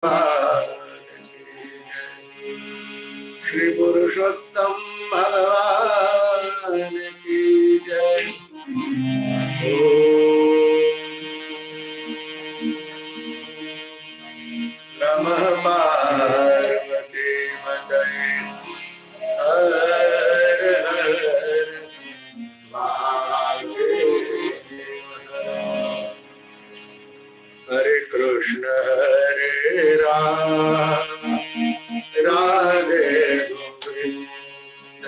श्री पुरुषोत्तम भगवान की जय। नमः पार्वती पतये हर हर महादेव। हरे कृष्ण हरे राम राधे गोविंद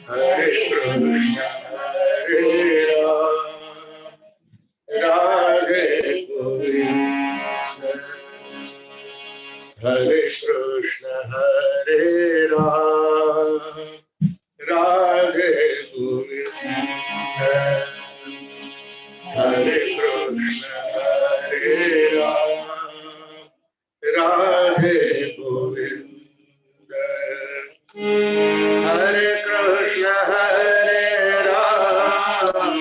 हरे कृष्ण हरे राम राधे गोविंद हरे कृष्ण हरे राम राधे गोविंद हरे कृष्ण हरे राम राधे गोविंद हरे कृष्ण हरे राम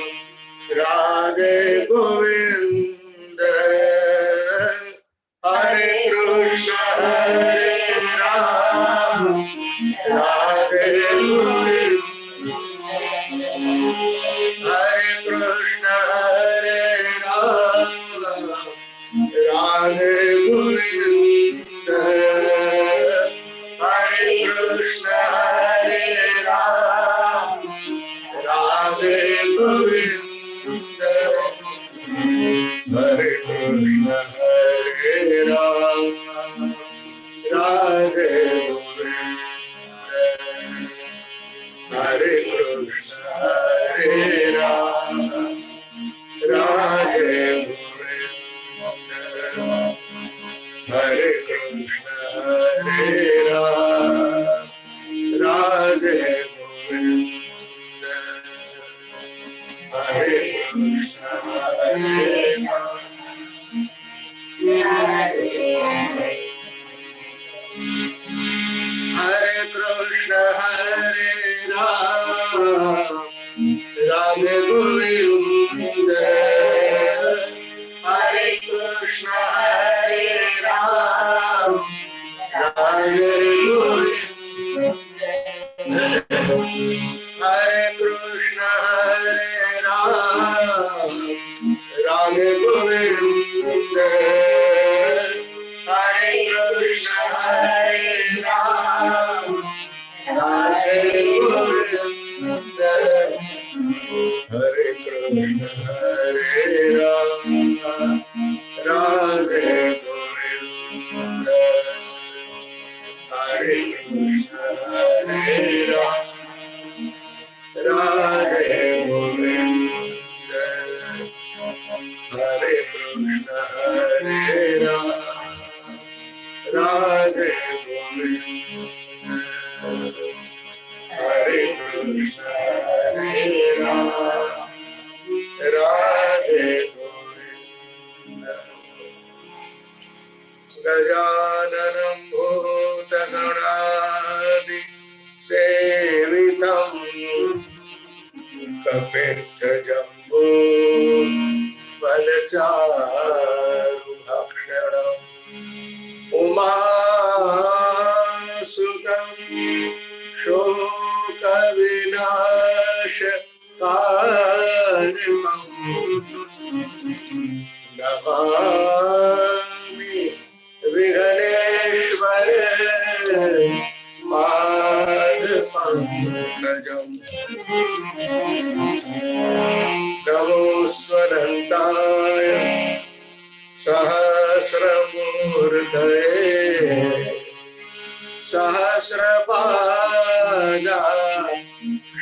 राधे गोविंद हरे कृष्ण हरे राम राधे गोविंद हरे कृष्ण हरे राम राधे गोविंद हरे कृष्ण हरे राम राधे गोविंद हरे कृष्ण हरे राम राधे गोविंद हरे कृष्ण हरे राम राधे गोविंद हरे कृष्ण हरे राम राधे गोविंद हरे कृष्ण हरे राम हरे कृष्ण हरे राम राधे गोविंद हरे कृष्ण हरे राम राधे गोविंद हरे कृष्ण हरे राम राधे गोविंद हरे कृष्ण हरे राम राधे गोविंद हरे कृष्ण हरे राम राधे गोविंद हरे कृष्ण हरे राम राधे गोविंद हरे कृष्ण हरे राम राधे गोविंद हरे कृष्ण हरे राम राधे गोविंद गजाननं भूतगणादि सेवितं कपित्थजम्बो फलचारुभक्षणम् उमासुतं शोकविनाशकारिणं नमामि विघ्नेश्वर पादपङ्कजम् नमोऽस्त्वनन्ताय सहस्रमूर्तये सहस्रपादा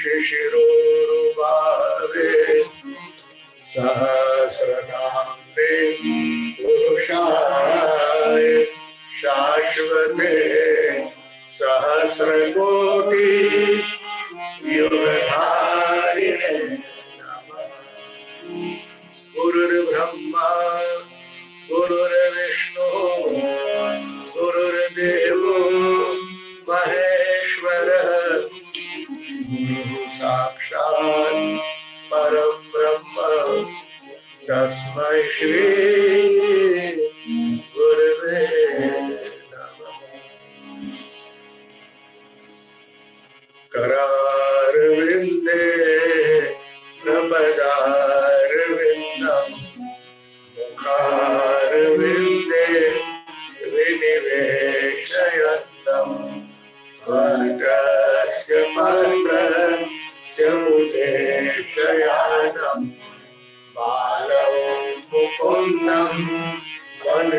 शिशिरोरुबावे सहस्रनाम्ने पुरुषाय शाश्वते सहस्रकोटि युगधारिणे नमः। गुरुर्ब्रह्मा गुरुर्विष्णु गुरुर्देवो महेश्वरः गुरुः साक्षात् परं ब्रह्म तस्मै श्री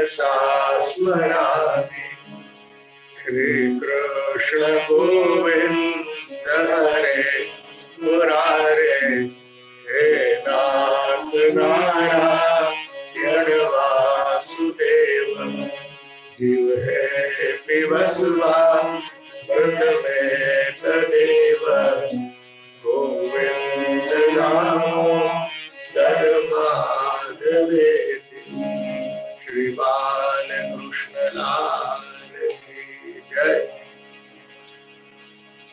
मनसा स्मरामि श्री कृष्ण गोविंद हरे मुरारे हे नाथ नारायण वासुदेव जीव हे पिबस्वा मृत में तदेव गोविंद नामो धर्माधवेति श्री बाल कृष्ण लाल की जय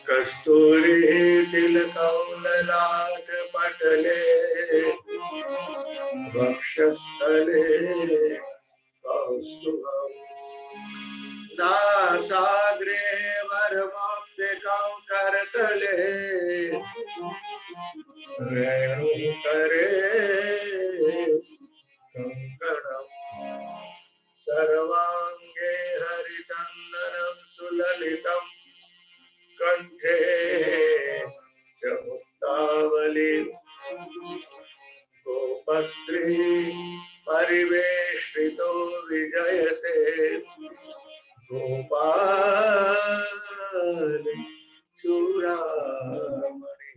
कस्तूरी तिलकं ललाट पटले वक्षस्थले कौस्तुभम् नासाग्रे वरमौक्तिकं करतले रेणुकरे कंकणम् सर्वांगे हरिचन्दनं सुललितं कंठे च मुक्तावली गोपस्त्री परिवेष्टितो विजयते गोपाल चूड़ामणि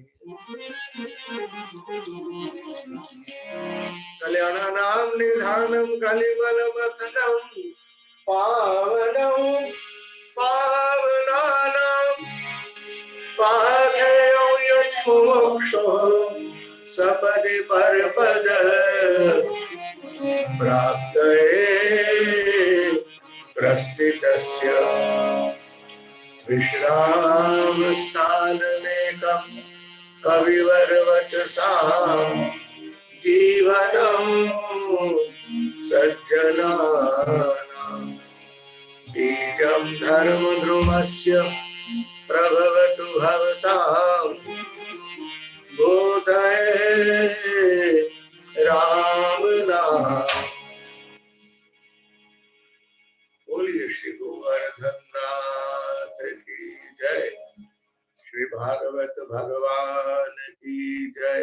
कल्याणानां निधानं कलिमलमथनं पावनं पावनानां पाथेयो यन्मुमुक्षो सपदि परपद प्राप्तये प्रस्थितस्य विश्रामस्थानमेकं कविवरवचसां जीवनं सज्जनानां बीजं धर्मध्रुवस्य प्रभवतु भवतां बोधये राम नाम। बोलिए श्री गोवर्धन नाथ की जय, श्री भागवत भगवान की जय,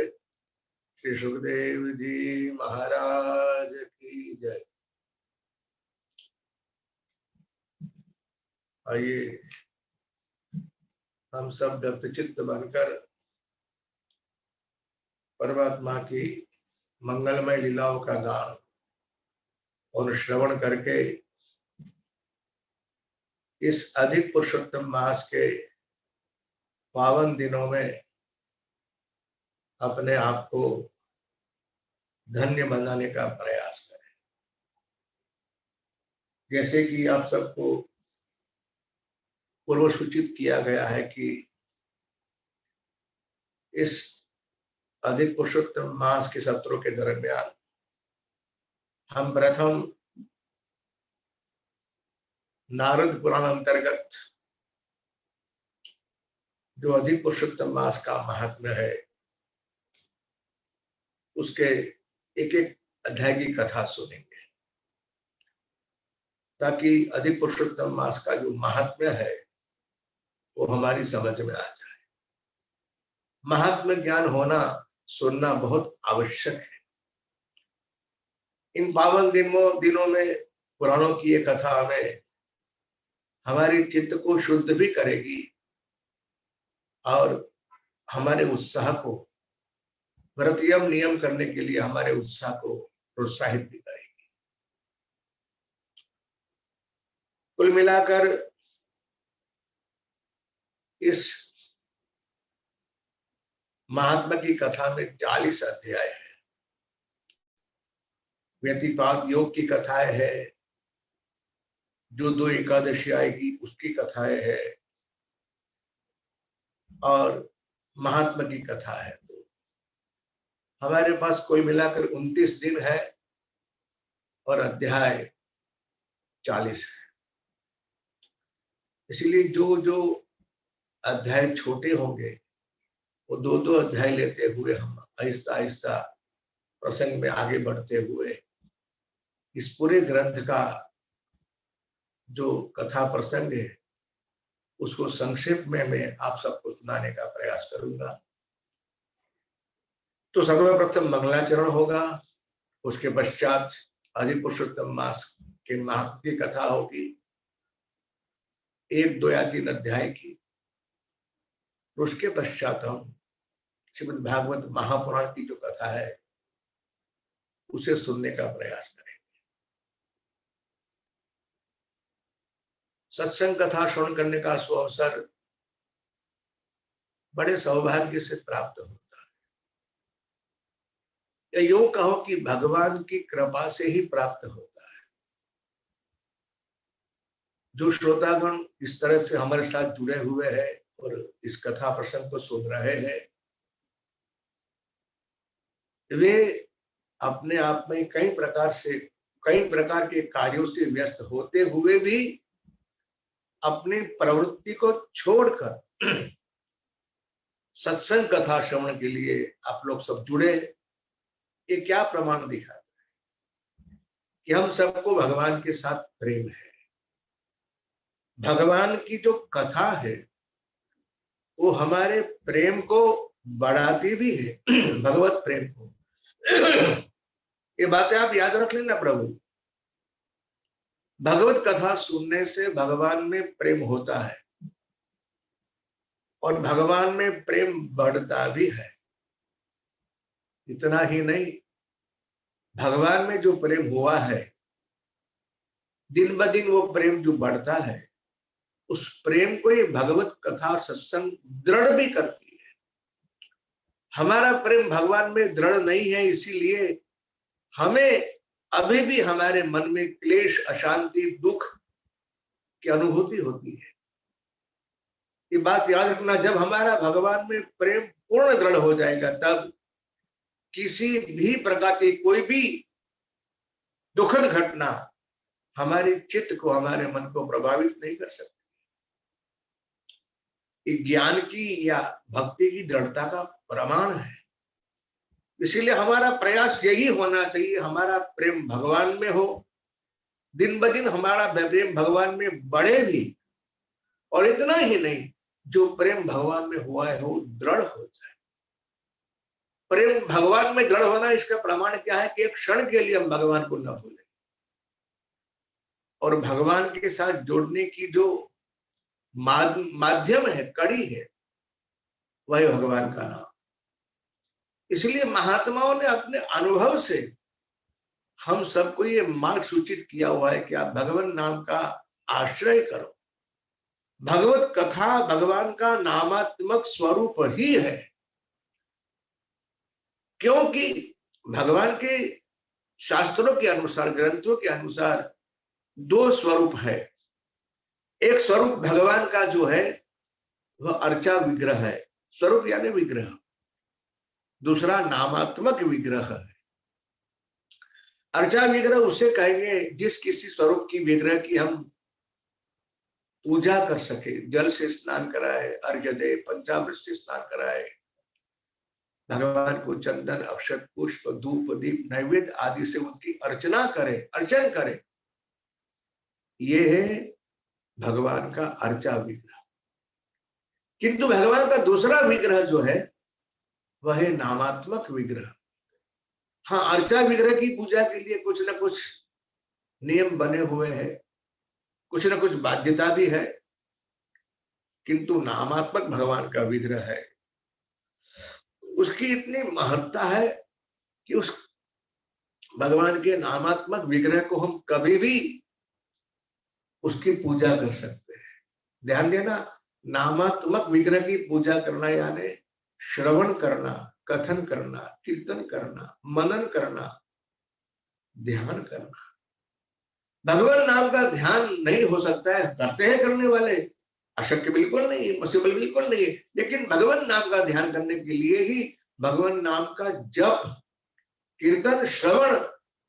श्री सुखदेव जी महाराज की जय। आइए हम सब दत्तचित्त बनकर परमात्मा की मंगलमय लीलाओं का गान और श्रवण करके इस अधिक पुरुषोत्तम मास के पावन दिनों में अपने आप को धन्य बनाने का प्रयास करें। जैसे कि आप सबको पूर्व सूचित किया गया है कि इस अधिक पुरुषोत्तम मास के सत्रों के दरमियान हम प्रथम नारद पुराण अंतर्गत जो अधिक पुरुषोत्तम मास का महात्म्य है उसके एक एक अध्याय की कथा सुनेंगे, ताकि अधिक पुरुषोत्तम मास का जो महात्म्य है वो हमारी समझ में आ जाए। महात्म्य ज्ञान होना सुनना बहुत आवश्यक है। इन पावन दिनों में पुराणों की ये कथा हमें हमारी चित्त को शुद्ध भी करेगी और हमारे उत्साह को व्रत यम नियम करने के लिए हमारे उत्साह को प्रोत्साहित भी करेगी। कुल मिलाकर इस महात्मा की कथा में 40 अध्याय है। व्यतिपात योग की कथाएं है, जो 2 एकादशी आएगी उसकी कथाएं है, और महात्मा की कथा है। तो हमारे पास कोई मिलाकर 29 दिन है और अध्याय 40 है। इसलिए जो जो अध्याय छोटे होंगे वो 2-2 अध्याय लेते हुए हम आहिस्ता आहिस्ता प्रसंग में आगे बढ़ते हुए इस पूरे ग्रंथ का जो कथा प्रसंग है उसको संक्षेप में मैं आप सबको सुनाने का प्रयास करूंगा। तो सर्वप्रथम मंगलाचरण होगा, उसके पश्चात आदि पुरुषोत्तम मास के महात्म की कथा होगी, 1, 2 या 3 अध्याय की। उसके पश्चात हम श्रीमद् भागवत महापुराण की जो कथा है उसे सुनने का प्रयास करें। सत्संग कथा श्रवण करने का सुअवसर बड़े सौभाग्य से प्राप्त होता है, या यूं कहो कि भगवान की कृपा से ही प्राप्त होता है। जो श्रोतागण इस तरह से हमारे साथ जुड़े हुए हैं और इस कथा प्रसंग को सुन रहे हैं, वे अपने आप में कई प्रकार के कार्यों से व्यस्त होते हुए भी अपनी प्रवृत्ति को छोड़कर सत्संग कथा श्रवण के लिए आप लोग सब जुड़े। ये क्या प्रमाण दिखाता है कि हम सबको भगवान के साथ प्रेम है। भगवान की जो कथा है वो हमारे प्रेम को बढ़ाती भी है, भगवत प्रेम को। ये बातें आप याद रख लेना प्रभु। भगवत कथा सुनने से भगवान में प्रेम होता है और भगवान में प्रेम बढ़ता भी है। इतना ही नहीं, भगवान में जो प्रेम हुआ है, दिन ब दिन वो प्रेम जो बढ़ता है, उस प्रेम को ये भगवत कथा और सत्संग दृढ़ भी करती है। हमारा प्रेम भगवान में दृढ़ नहीं है, इसीलिए हमें अभी भी हमारे मन में क्लेश, अशांति, दुख की अनुभूति होती है। ये बात याद रखना, जब हमारा भगवान में प्रेम पूर्ण दृढ़ हो जाएगा, तब किसी भी प्रकार की कोई भी दुखद घटना हमारे चित्त को, हमारे मन को प्रभावित नहीं कर सकती। ये ज्ञान की या भक्ति की दृढ़ता का प्रमाण है। इसीलिए हमारा प्रयास यही होना चाहिए, हमारा प्रेम भगवान में हो, दिन ब दिन हमारा प्रेम भगवान में बढ़े भी, और इतना ही नहीं, जो प्रेम भगवान में हुआ है वो दृढ़ हो जाए। प्रेम भगवान में दृढ़ होना, इसका प्रमाण क्या है कि एक क्षण के लिए हम भगवान को न भूलें, और भगवान के साथ जोड़ने की जो माध्यम है, कड़ी है, वही भगवान का नाम। इसलिए महात्माओं ने अपने अनुभव से हम सबको ये मार्ग सूचित किया हुआ है कि आप भगवान नाम का आश्रय करो। भगवत कथा भगवान का नामात्मक स्वरूप ही है, क्योंकि भगवान के शास्त्रों के अनुसार, ग्रंथों के अनुसार 2 स्वरूप है। एक स्वरूप भगवान का जो है वह अर्चा विग्रह है, स्वरूप यानी विग्रह। दूसरा नामात्मक विग्रह है। अर्चा विग्रह उसे कहेंगे जिस किसी स्वरूप की विग्रह की हम पूजा कर सके, जल से स्नान कराए, अर्घ्य दे, पंचामृत से स्नान कराए, भगवान को चंदन, अक्षत, पुष्प, धूप, दीप, नैवेद्य आदि से उनकी अर्चना करे, अर्चन करे। ये है भगवान का अर्चा विग्रह। किंतु भगवान का दूसरा विग्रह जो है वह है नामात्मक विग्रह। हाँ, अर्चा विग्रह की पूजा के लिए कुछ न कुछ नियम बने हुए हैं, कुछ न कुछ बाध्यता भी है, किंतु नामात्मक भगवान का विग्रह है, उसकी इतनी महत्ता है कि उस भगवान के नामात्मक विग्रह को हम कभी भी उसकी पूजा कर सकते हैं। ध्यान देना, नामात्मक विग्रह की पूजा करना यानी श्रवण करना, कथन करना, कीर्तन करना, मनन करना, ध्यान करना। भगवान नाम का ध्यान नहीं हो सकता है, करते हैं करने वाले, अशक्य बिल्कुल नहीं है, पॉसिबल बिल्कुल नहीं है, लेकिन भगवान नाम का ध्यान करने के लिए ही भगवान नाम का जप, कीर्तन, श्रवण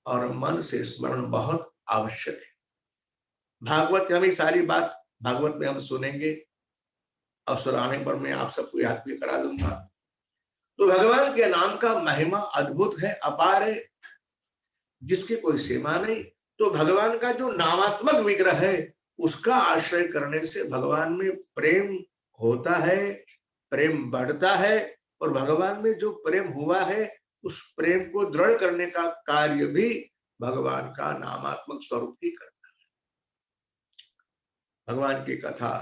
और मन से स्मरण बहुत आवश्यक है। भागवत, हम सारी बात भागवत में हम सुनेंगे, अवसर आने पर मैं आप सबको याद भी करा दूंगा। तो भगवान के नाम का महिमा अद्भुत है, अपार है, जिसकी कोई सीमा नहीं। तो भगवान का जो नामात्मक विग्रह है उसका आश्रय करने से भगवान में प्रेम होता है, प्रेम बढ़ता है, और भगवान में जो प्रेम हुआ है उस प्रेम को दृढ़ करने का कार्य भी भगवान का नामात्मक स्वरूप ही करता है। भगवान की कथा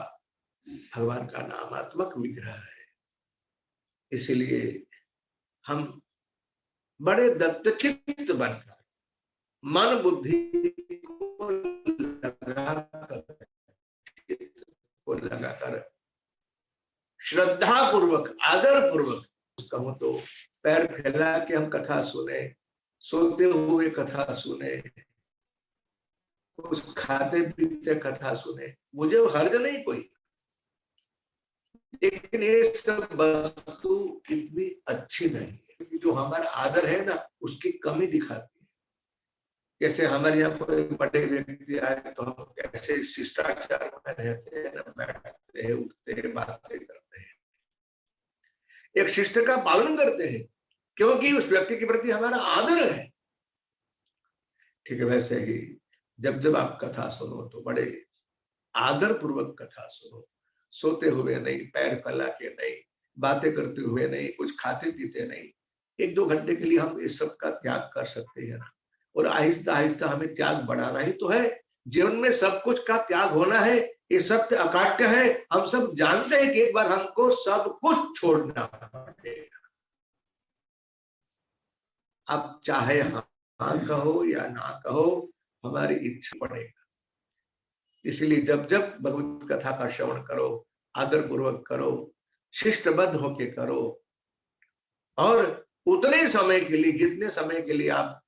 भगवान का नामात्मक विग्रह है। इसलिए हम बड़े दत्तचित्त बनकर मन बुद्धि को लगाकर श्रद्धा पूर्वक आदर पूर्वक कहूं तो पैर फैला के हम कथा सुने, सोते हुए कथा सुने, कुछ खाते पीते कथा सुने, मुझे हर्ज नहीं कोई, लेकिन ये सब वस्तु इतनी अच्छी नहीं है। जो हमारा आदर है ना उसकी कमी दिखाती है। जैसे हमारे यहाँ कोई बड़े व्यक्ति आए तो हम कैसे शिष्टाचार में रहते हैं, बैठते हैं, उठते हैं, बातें करते हैं, एक शिष्ट का पालन करते हैं, क्योंकि उस व्यक्ति के प्रति हमारा आदर है। ठीक है, वैसे ही जब जब आप कथा सुनो तो बड़े आदर पूर्वक कथा सुनो, सोते हुए नहीं, पैर फैला के नहीं, बातें करते हुए नहीं, कुछ खाते पीते नहीं। 1-2 घंटे के लिए हम इस सब का त्याग कर सकते हैं ना, और आहिस्ता आहिस्ता हमें त्याग बढ़ाना ही तो है। जीवन में सब कुछ का त्याग होना है, ये सत्य अकाट्य है। हम सब जानते हैं कि एक बार हमको सब कुछ छोड़ना पड़ेगा। अब चाहे हाँ कहो या ना कहो, हमारी इच्छा पड़ेगा। इसलिए जब जब भगवत कथा का श्रवण करो, आदर पूर्वक करो, शिष्टबद्ध होके करो, और उतने समय के लिए, जितने समय के लिए आप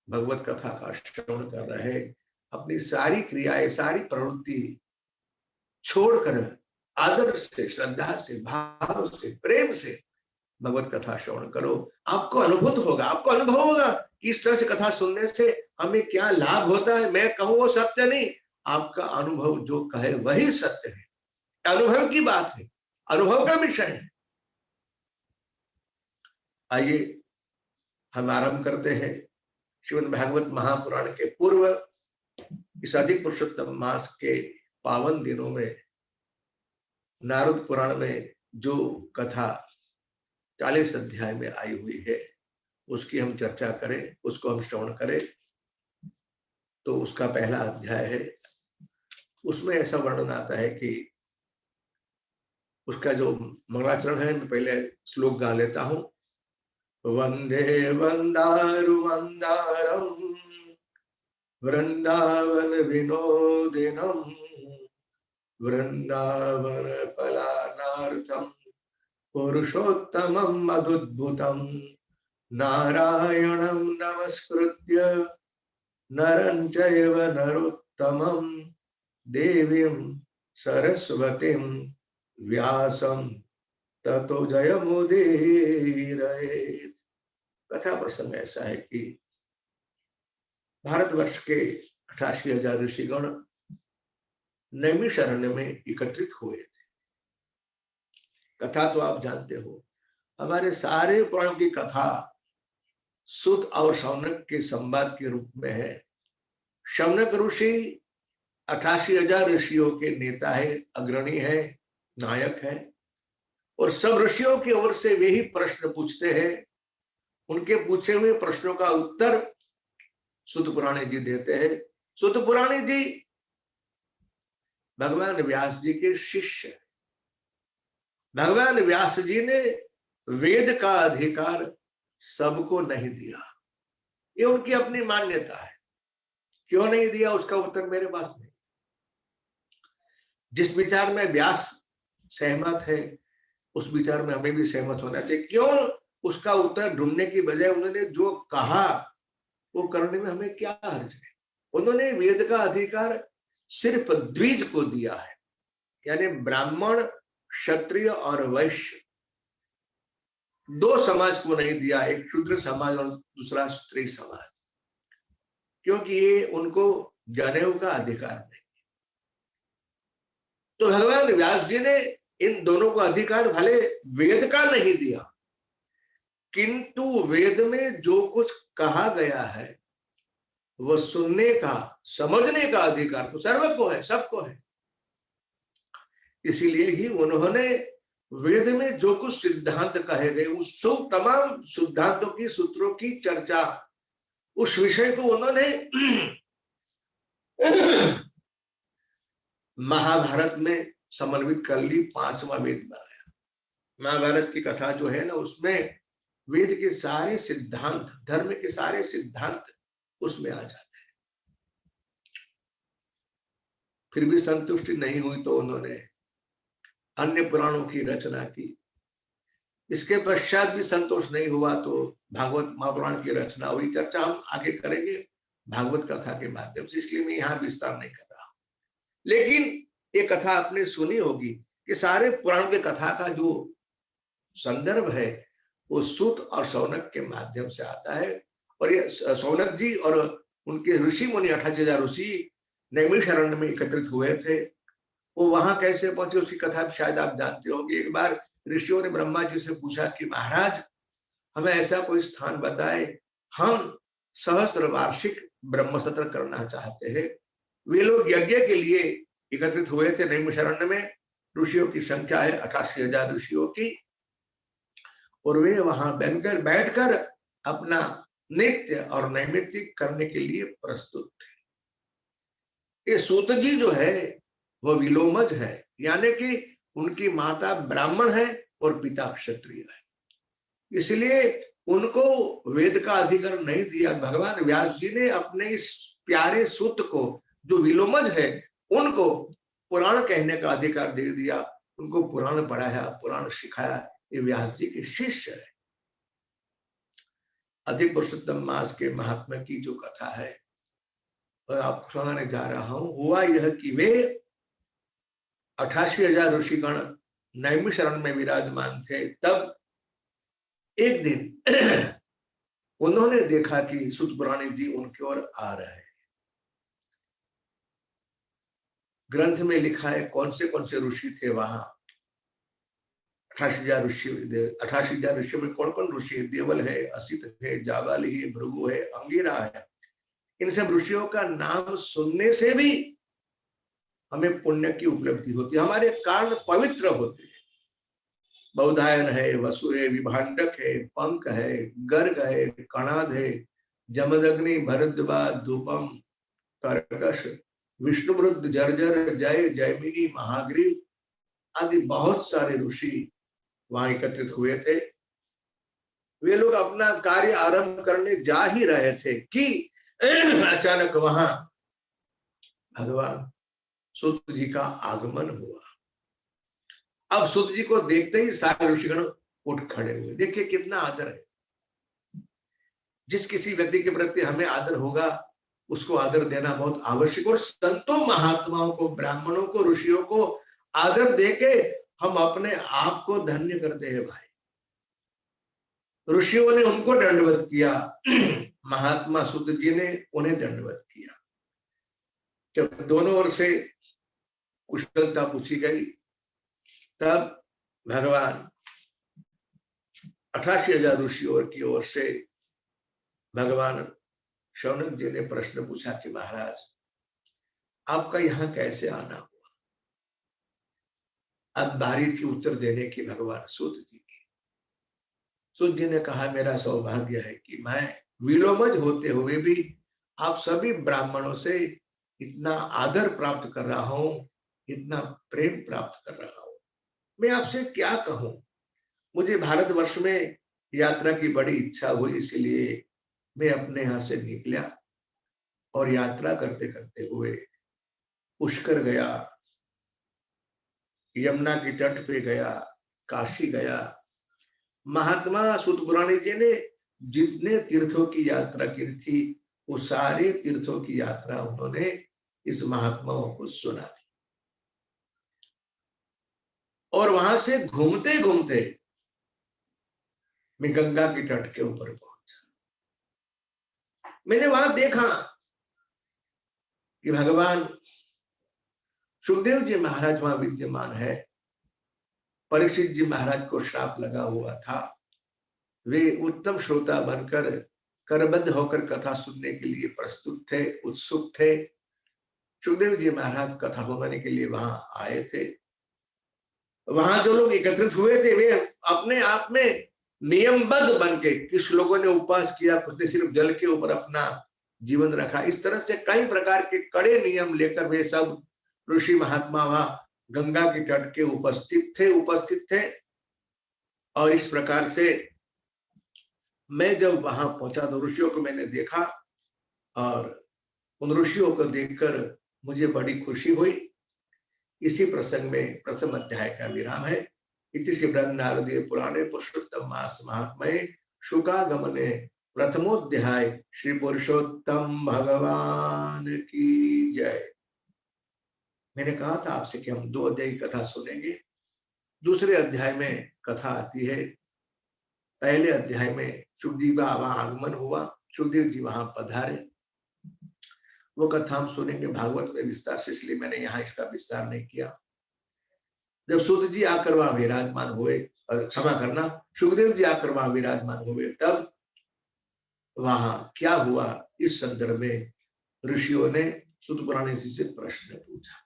भगवत कथा का श्रवण कर रहे, अपनी सारी क्रियाएं, सारी प्रवृत्ति छोड़कर आदर से, श्रद्धा से, भाव से, प्रेम से भगवत कथा श्रवण करो। आपको अनुभूत होगा, आपको अनुभव होगा कि इस तरह से कथा सुनने से हमें क्या लाभ होता है। मैं कहूं वो सत्य नहीं, आपका अनुभव जो कहे वही सत्य है। अनुभव की बात है, अनुभव का विषय है। आइए हम आरंभ करते हैं। श्रीमद् भागवत महापुराण के पूर्व इस अधिक पुरुषोत्तम मास के पावन दिनों में नारद पुराण में जो कथा 40 अध्याय में आई हुई है, उसकी हम चर्चा करें, उसको हम श्रवण करें। तो उसका पहला अध्याय है, उसमें ऐसा वर्णन आता है कि उसका जो मंगलाचरण है, मैं पहले श्लोक गा लेता हूं। वंदे वंदारु वंदारम वृंदावन विनोदिनम वृंदावन पलानार्थम पुरुषोत्तमं मधुद्भुतं नारायणं नमस्कृत्य नरं चैव नरोत्तमं देवीं सरस्वतीं व्यासं ततो जयमुदीरयेत्। कथा प्रसंग ऐसा है कि भारतवर्ष के 88,000 ऋषिगण नैमिषारण्य में एकत्रित हुए थे। कथा तो आप जानते हो, हमारे सारे पुराणों की कथा सुत और शौनक के संवाद के रूप में है। शौनक ऋषि 88,000 ऋषियों के नेता है, अग्रणी है, नायक है, और सब ऋषियों की ओर से वे ही प्रश्न पूछते हैं। उनके पूछे हुए प्रश्नों का उत्तर सुत पुराणी जी देते हैं। सुत पुराणी जी भगवान व्यास जी के शिष्य हैं। भगवान व्यास जी ने वेद का अधिकार सबको नहीं दिया, ये उनकी अपनी मान्यता है। क्यों नहीं दिया, उसका उत्तर मेरे पास नहीं। जिस विचार में व्यास सहमत है, उस विचार में हमें भी सहमत होना चाहिए। क्यों, उसका उत्तर ढूंढने की बजाय उन्होंने जो कहा वो करने में हमें क्या हर्ज है। उन्होंने वेद का अधिकार सिर्फ द्विज को दिया है, यानी ब्राह्मण, क्षत्रिय और वैश्य, 2 समाज को नहीं दिया, एक शूद्र समाज और दूसरा स्त्री समाज, क्योंकि ये उनको जनेऊ का अधिकार नहीं। तो भगवान व्यास जी ने इन दोनों को अधिकार भले वेद का नहीं दिया, किंतु वेद में जो कुछ कहा गया है वह सुनने का, समझने का अधिकार तो सर्वको है, सबको है। इसीलिए ही उन्होंने वेद में जो कुछ सिद्धांत कहे गए, उस तमाम सिद्धांतों की, सूत्रों की चर्चा उस विषय को उन्होंने महाभारत में समन्वित कर ली, 5वां वेद बनाया। महाभारत की कथा जो है ना, उसमें वेद के सारे सिद्धांत, धर्म के सारे सिद्धांत उसमें आ जाते हैं। फिर भी संतुष्टि नहीं हुई तो उन्होंने अन्य पुराणों की रचना की। इसके पश्चात भी संतोष नहीं हुआ तो भागवत महापुराण की रचना हुई। चर्चा हम आगे करेंगे भागवत कथा के माध्यम से, इसलिए मैं यहाँ विस्तार नहीं कर रहा। लेकिन ये कथा आपने सुनी होगी कि सारे पुराण के कथा का जो संदर्भ है वो सूत और शौनक के माध्यम से आता है। और ये शौनक जी और उनके ऋषि मुनि 28,000 ऋषि नैमिषारण्य में एकत्रित हुए थे। वो वहां कैसे पहुंचे उसकी कथा शायद आप जानते होंगे। एक बार ऋषियों ने ब्रह्मा जी से पूछा कि महाराज हमें ऐसा कोई स्थान बताए, हम सहस्त्र वार्षिक ब्रह्म सत्र करना चाहते हैं। वे लोग यज्ञ के लिए एकत्रित हुए थे नैमिषारण्य में। ऋषियों की संख्या है 88,000 ऋषियों की, और वे वहां बैठकर अपना नित्य और नैमित्तिक करने के लिए प्रस्तुत थे। ये सूत जी जो है वह विलोमज है, यानी कि उनकी माता ब्राह्मण है और पिता क्षत्रिय है, इसलिए उनको वेद का अधिकार नहीं दिया। भगवान व्यास जी ने अपने इस प्यारे सूत को जो विलोमज है उनको पुराण कहने का अधिकार दे दिया, उनको पुराण पढ़ाया, पुराण सिखाया। ये व्यास जी के शिष्य है। अधिक पुरुषोत्तम मास के महात्मा की जो कथा है और आपको सुनाने जा रहा हूं। हुआ यह कि वे 88,000 ऋषिगण नैमिषारण्य में विराजमान थे। तब एक दिन उन्होंने देखा कि सूत पुराणी जी उनकी ओर आ रहे हैं। ग्रंथ में लिखा है कौन से ऋषि थे वहां। 88,000 ऋषि में कौन कौन ऋषि है? देवल है, असित है, जाबाली है, भृगु है, अंगिरा है। इन सब ऋषियों का नाम सुनने से भी हमें पुण्य की उपलब्धि होती है, हमारे कान पवित्र होते हैं। बौधायन है, वसु है, विभांडक है, पंक है, गर्ग है, कणाद है, जमदग्नि, भरद्वाज, धूपम, कर्कश, विष्णुवृद्ध, जर्जर, जय, जयमिनी, महाग्रीव आदि बहुत सारे ऋषि वहां एकत्रित हुए थे। वे लोग अपना कार्य आरंभ करने जा ही रहे थे कि अचानक वहां भगवान सूत जी का आगमन हुआ। अब सूत जी को देखते ही सारे ऋषिगण उठ खड़े हुए। देखिए कितना आदर है। जिस किसी व्यक्ति के प्रति हमें आदर होगा उसको आदर देना बहुत आवश्यक। और संतों महात्माओं को, ब्राह्मणों को, ऋषियों को आदर देके हम अपने आप को धन्य करते हैं भाई। ऋषियों ने उनको दंडवत किया, महात्मा सूत जी ने उन्हें दंडवत किया। जब दोनों ओर से कुशलता पूछी गई तब भगवान 88,000 ऋषियों की ओर से भगवान शौनक जी ने प्रश्न पूछा कि महाराज आपका यहां कैसे आना हुआ। अब बारी थी उत्तर देने की भगवान सूत जी की। सूत जी ने कहा मेरा सौभाग्य है कि मैं विलोमज होते हुए भी आप सभी ब्राह्मणों से इतना आदर प्राप्त कर रहा हूं, इतना प्रेम प्राप्त कर रहा हूं। मैं आपसे क्या कहूं। मुझे भारतवर्ष में यात्रा की बड़ी इच्छा हुई, इसलिए मैं अपने यहां से निकला और यात्रा करते करते हुए पुष्कर गया, यमुना के तट पे गया, काशी गया। महात्मा सूत पुराणी जी ने जितने तीर्थों की यात्रा की थी वो सारे तीर्थों की यात्रा उन्होंने इस महात्माओं को सुना दी। और वहां से घूमते घूमते मैं गंगा के तट के ऊपर पहुंचा। मैंने वहां देखा कि भगवान सुखदेव जी महाराज वहां विद्यमान है। परीक्षित जी महाराज को श्राप लगा हुआ था। वे उत्तम श्रोता बनकर करबद्ध होकर कथा सुनने के लिए प्रस्तुत थे, उत्सुक थे। सुखदेव जी महाराज कथा सुनाने के लिए वहां आए थे। वहां जो लोग एकत्रित हुए थे वे अपने आप में नियमबद्ध बन के, किस लोगों ने उपवास किया, कुछ ने सिर्फ जल के ऊपर अपना जीवन रखा। इस तरह से कई प्रकार के कड़े नियम लेकर वे सब ऋषि महात्मा वहां गंगा के तट के उपस्थित थे। और इस प्रकार से मैं जब वहां पहुंचा तो ऋषियों को मैंने देखा और उन ऋषियों को देखकर मुझे बड़ी खुशी हुई। इसी प्रसंग में प्रथम अध्याय का विराम है। इति श्री बृहन्नारदीय पुराणे पुरुषोत्तम मास महात्म्ये शुकागमने प्रथमोध्याय। श्री पुरुषोत्तम भगवान की जय। मैंने कहा था आपसे कि हम 2 अध्याय की कथा सुनेंगे। दूसरे अध्याय में कथा आती है। पहले अध्याय में सुखदेव का वहां आगमन हुआ, सुखदेव जी वहां पधारे, वो कथा हम सुनेंगे भागवत में विस्तार से, इसलिए मैंने यहाँ इसका विस्तार नहीं किया। जब सूत जी आकर वहां विराजमान हुए, और क्षमा करना, सुखदेव जी आकर वहां विराजमान हुए, तब वहां क्या हुआ इस संदर्भ में ऋषियों ने सूत पुराण जी से प्रश्न पूछा।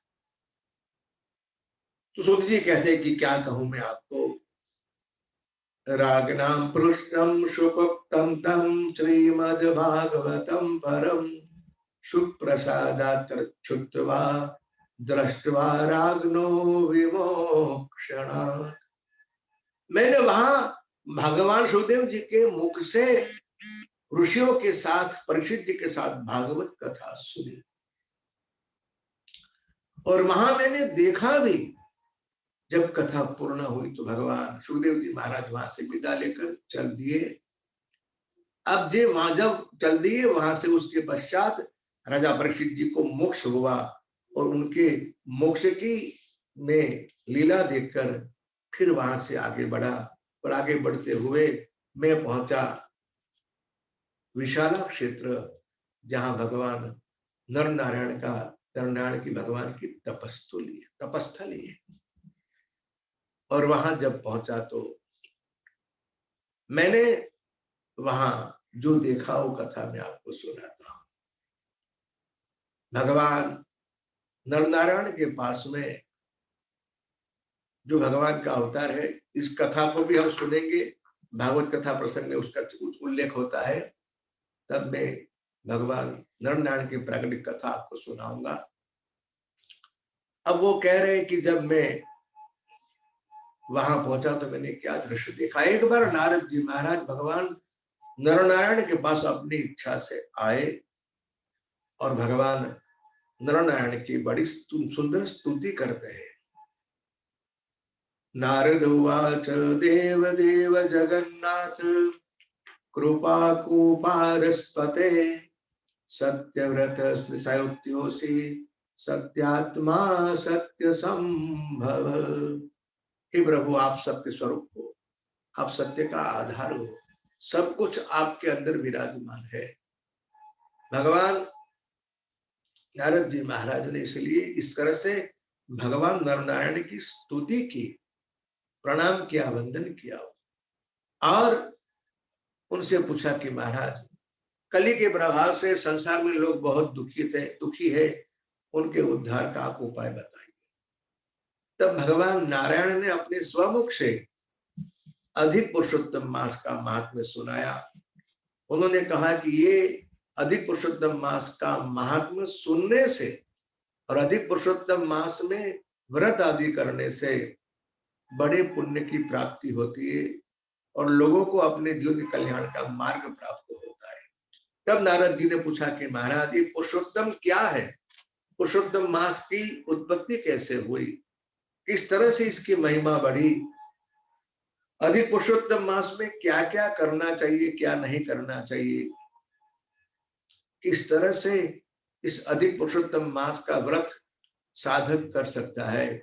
तो सूत जी कहते हैं कि क्या कहूं मैं आपको। रागनाम पृष्ठम शुकोक्तम तम श्रीमद्भागवतम परम सुप्रसादाच्युत्वा दृष्ट्वा रागनो विमोक्षणा। मैंने वहां भगवान सुखदेव जी के मुख से ऋषियों के साथ, परीक्षित जी के साथ भागवत कथा सुनी, और वहां मैंने देखा भी, जब कथा पूर्ण हुई तो भगवान सुखदेव जी महाराज वहां से विदा लेकर चल दिए। अब जे वहां जब चल दिए वहां से, उसके पश्चात राजा परीक्षित जी को मोक्ष हुआ, और उनके मोक्ष की में लीला देखकर फिर वहां से आगे बढ़ा, और आगे बढ़ते हुए मैं पहुंचा विशाला क्षेत्र, जहां भगवान नर नारायण की भगवान की तपस्थली है। और वहां जब पहुंचा तो मैंने वहां जो देखा वो कथा मैं आपको सुनाता हूं। भगवान नर नारायण के पास में जो भगवान का अवतार है, इस कथा को भी हम सुनेंगे। भागवत कथा प्रसंग में उसका उल्लेख होता है, तब मैं भगवान नर नारायण की प्राकृतिक कथा आपको सुनाऊंगा। अब वो कह रहे हैं कि जब मैं वहां पहुंचा तो मैंने क्या दृश्य देखा। एक बार नारद जी महाराज भगवान नर नारायण के पास अपनी इच्छा से आए, और भगवान नर नारायण की बड़ी सुंदर स्तुति करते हैं। नारद उवाच देव देव जगन्नाथ कृपा कुपारस्पते सत्यव्रत सत्योसी सत्यात्मा सत्य संभव। हे प्रभु, आप सत्य स्वरूप हो, आप सत्य का आधार हो, सब कुछ आपके अंदर विराजमान है। भगवान नारद जी महाराज ने इसलिए इस तरह से भगवान नर नारायण की स्तुति की, प्रणाम किया, वंदन किया, और उनसे पूछा कि महाराज, कली के प्रभाव से संसार में लोग बहुत दुखी है, उनके उद्धार का आप उपाय बताइए। तब भगवान नारायण ने अपने स्वमुख से अधिक पुरुषोत्तम मास का महात्म्य सुनाया। उन्होंने कहा कि ये अधिक पुरुषोत्तम मास का महात्म्य सुनने से और अधिक पुरुषोत्तम मास में व्रत आदि करने से बड़े पुण्य की प्राप्ति होती है, और लोगों को अपने जीवन के कल्याण का मार्ग प्राप्त होता है। तब नारद जी ने पूछा कि महाराज, ये पुरुषोत्तम क्या है? पुरुषोत्तम मास की उत्पत्ति कैसे हुई? किस तरह से इसकी महिमा बढ़ी? अधिक पुरुषोत्तम मास में क्या क्या करना चाहिए, क्या नहीं करना चाहिए? किस तरह से इस अधिक पुरुषोत्तम मास का व्रत साधक कर सकता है?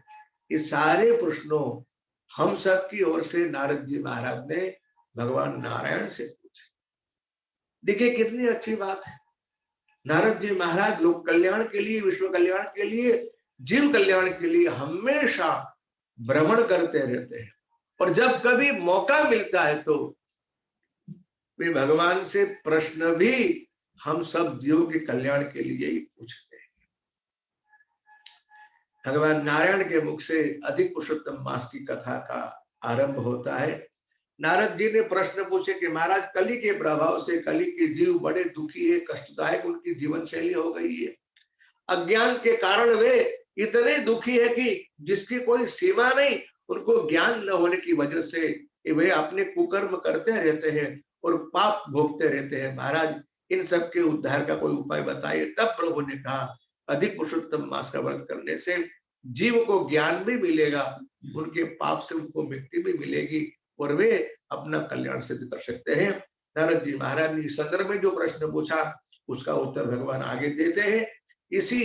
ये सारे प्रश्नों हम सब की ओर से नारद जी महाराज ने भगवान नारायण से पूछे। देखिए कितनी अच्छी बात है। नारद जी महाराज लोक कल्याण के लिए, विश्व कल्याण के लिए, जीव कल्याण के लिए हमेशा भ्रमण करते रहते हैं, और जब कभी मौका मिलता है तो वे भगवान से प्रश्न भी हम सब जीवों के कल्याण के लिए ही पूछते हैं। भगवान नारायण के मुख से अधिक पुरुषोत्तम मास की कथा का आरंभ होता है। नारद जी ने प्रश्न पूछे कि महाराज कली के प्रभाव से कली के जीव बड़े दुखी है, कष्टदायक उनकी जीवन शैली हो गई है। अज्ञान के कारण वे इतने दुखी है कि जिसकी कोई सीमा नहीं। उनको ज्ञान न होने की वजह से वे अपने कुकर्म करते रहते हैं और पाप भोगते रहते हैं। महाराज इन सब के उद्धार का कोई उपाय बताइए। तब प्रभु ने कहा अधिक पुरुषोत्तम मास का व्रत करने से जीव को ज्ञान भी मिलेगा, उनके पाप से उनको मुक्ति भी मिलेगी और वे अपना कल्याण सिद्ध कर सकते हैं। नारद जी महाराज ने इस संदर्भ में जो प्रश्न पूछा उसका उत्तर भगवान आगे देते हैं। इसी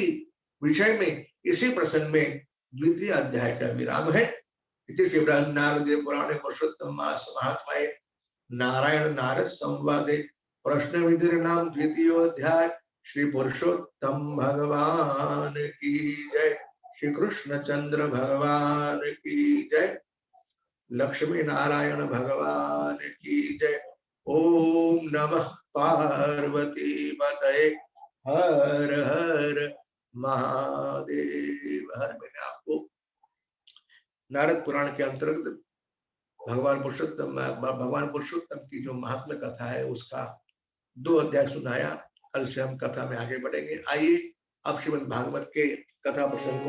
विषय में, इसी प्रसंग में द्वितीय अध्याय का विराम है। इति नारद पुराणे पुरुषोत्तम मास महात्म्ये नारायण नारद संवादे प्रश्न विधिर नाम द्वितीय अध्याय। श्री पुरुषोत्तम भगवान की जय। श्री कृष्ण चंद्र भगवान की जय। लक्ष्मी नारायण भगवान की जय। ओम नमः पार्वती पतये हर हर महादेव हर। मैंने आपको नारद पुराण के अंतर्गत भगवान पुरुषोत्तम की जो महात्म्य कथा है उसका 2 अध्याय सुनाया। कल से हम कथा में आगे बढ़ेंगे। आइए अब श्रीमद् भागवत के कथा प्रसंग